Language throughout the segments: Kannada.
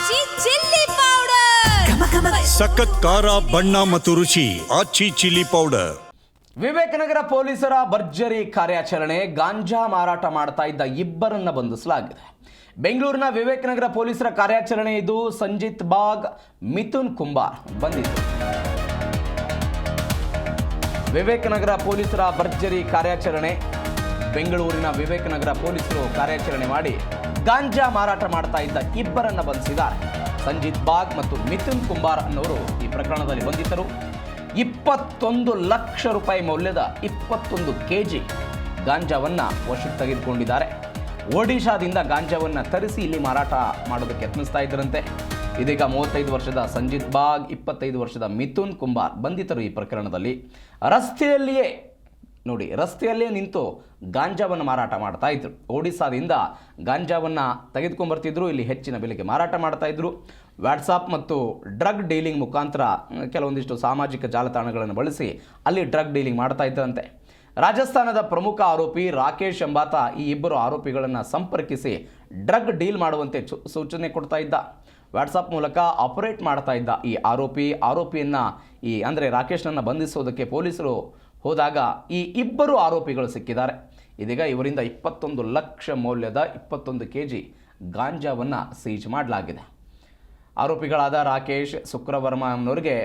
ಆಚಿ ಚಿಲ್ಲಿ ಪೌಡರ್ ಸಖತ್ ಖಾರ ಬಣ್ಣ ಮತ್ತು ರುಚಿ ಆಚಿ ಚಿಲ್ಲಿ ಪೌಡರ್. ವಿವೇಕನಗರ ಪೊಲೀಸರ ಭರ್ಜರಿ ಕಾರ್ಯಾಚರಣೆ. ಗಾಂಜಾ ಮಾರಾಟ ಮಾಡ್ತಾ ಇದ್ದ ಇಬ್ಬರನ್ನ ಬಂಧಿಸಲಾಗಿದೆ. ಬೆಂಗಳೂರಿನ ವಿವೇಕನಗರ ಪೊಲೀಸರ ಕಾರ್ಯಾಚರಣೆ ಇದು. ಸಂಜಿತ್ ಬಾಗ್, ಮಿಥುನ್ ಕುಂಬಾರ್ ಬಂದಿದ್ದು. ವಿವೇಕನಗರ ಪೊಲೀಸರ ಭರ್ಜರಿ ಕಾರ್ಯಾಚರಣೆ. ಬೆಂಗಳೂರಿನ ವಿವೇಕನಗರ ಪೊಲೀಸರು ಕಾರ್ಯಾಚರಣೆ ಮಾಡಿ ಗಾಂಜಾ ಮಾರಾಟ ಮಾಡ್ತಾ ಇದ್ದ ಇಬ್ಬರನ್ನ ಬಂಧಿಸಿದ್ದಾರೆ. ಸಂಜಿತ್ ಬಾಗ್ ಮತ್ತು ಮಿಥುನ್ ಕುಂಬಾರ್ ಅನ್ನೋರು ಈ ಪ್ರಕರಣದಲ್ಲಿ ಬಂಧಿತರು. 21 ಲಕ್ಷ ರೂಪಾಯಿ ಮೌಲ್ಯದ 21 ಕೆಜಿ ಗಾಂಜಾವನ್ನು ವಶಕ್ಕೆ ತೆಗೆದುಕೊಂಡಿದ್ದಾರೆ. ಒಡಿಶಾದಿಂದ ಗಾಂಜಾವನ್ನು ತರಿಸಿ ಇಲ್ಲಿ ಮಾರಾಟ ಮಾಡೋದಕ್ಕೆ ಯತ್ನಿಸ್ತಾ ಇದ್ದರಂತೆ. ಇದೀಗ 35 ವರ್ಷದ ಸಂಜಿತ್ ಬಾಗ್, 25 ವರ್ಷದ ಮಿಥುನ್ ಕುಂಬಾರ್ ಬಂಧಿತರು ಈ ಪ್ರಕರಣದಲ್ಲಿ. ರಸ್ತೆಯಲ್ಲೇ ನಿಂತು ಗಾಂಜಾವನ್ನು ಮಾರಾಟ ಮಾಡ್ತಾ ಇದ್ರು. ಒಡಿಸ್ಸಾದಿಂದ ಗಾಂಜಾವನ್ನು ತೆಗೆದುಕೊಂಡ್ಬರ್ತಿದ್ರು, ಇಲ್ಲಿ ಹೆಚ್ಚಿನ ಬೆಲೆಗೆ ಮಾರಾಟ ಮಾಡ್ತಾ ಇದ್ರು. ವಾಟ್ಸಾಪ್ ಮತ್ತು ಡ್ರಗ್ ಡೀಲಿಂಗ್ ಮುಖಾಂತರ ಕೆಲವೊಂದಿಷ್ಟು ಸಾಮಾಜಿಕ ಜಾಲತಾಣಗಳನ್ನು ಬಳಸಿ ಅಲ್ಲಿ ಡ್ರಗ್ ಡೀಲಿಂಗ್ ಮಾಡ್ತಾ ಇದ್ದಂತೆ. ರಾಜಸ್ಥಾನದ ಪ್ರಮುಖ ಆರೋಪಿ ರಾಕೇಶ್ ಎಂಬಾತ ಈ ಇಬ್ಬರು ಆರೋಪಿಗಳನ್ನು ಸಂಪರ್ಕಿಸಿ ಡ್ರಗ್ ಡೀಲ್ ಮಾಡುವಂತೆ ಸೂಚನೆ ಕೊಡ್ತಾ ಇದ್ದ. ವಾಟ್ಸಪ್ ಮೂಲಕ ಆಪರೇಟ್ ಮಾಡ್ತಾ ಇದ್ದ ಈ ಆರೋಪಿಯನ್ನು ಅಂದರೆ ರಾಕೇಶ್ನನ್ನು ಬಂಧಿಸೋದಕ್ಕೆ ಪೊಲೀಸರು ಹೋದಾಗ ಈ ಇಬ್ಬರು ಆರೋಪಿಗಳು ಸಿಕ್ಕಿದ್ದಾರೆ. ಇದೀಗ ಇವರಿಂದ 21 ಲಕ್ಷ ಮೌಲ್ಯದ 21 ಕೆಜಿ ಗಾಂಜಾವನ್ನು ಸೀಜ್ ಮಾಡಲಾಗಿದೆ. ಆರೋಪಿಗಳಾದ ರಾಕೇಶ್, ಶುಕ್ರವರ್ಮ ಅನ್ನೋರಿಗೆ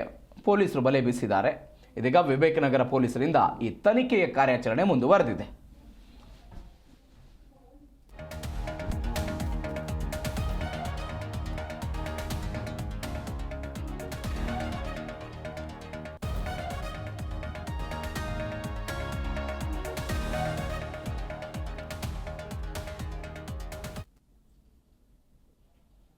ಪೊಲೀಸರು ಬಲೆ ಬೀಸಿದ್ದಾರೆ. ಇದೀಗ ವಿವೇಕನಗರ ಪೊಲೀಸರಿಂದ ಈ ತನಿಖೆಯ ಕಾರ್ಯಾಚರಣೆ ಮುಂದುವರೆದಿದೆ.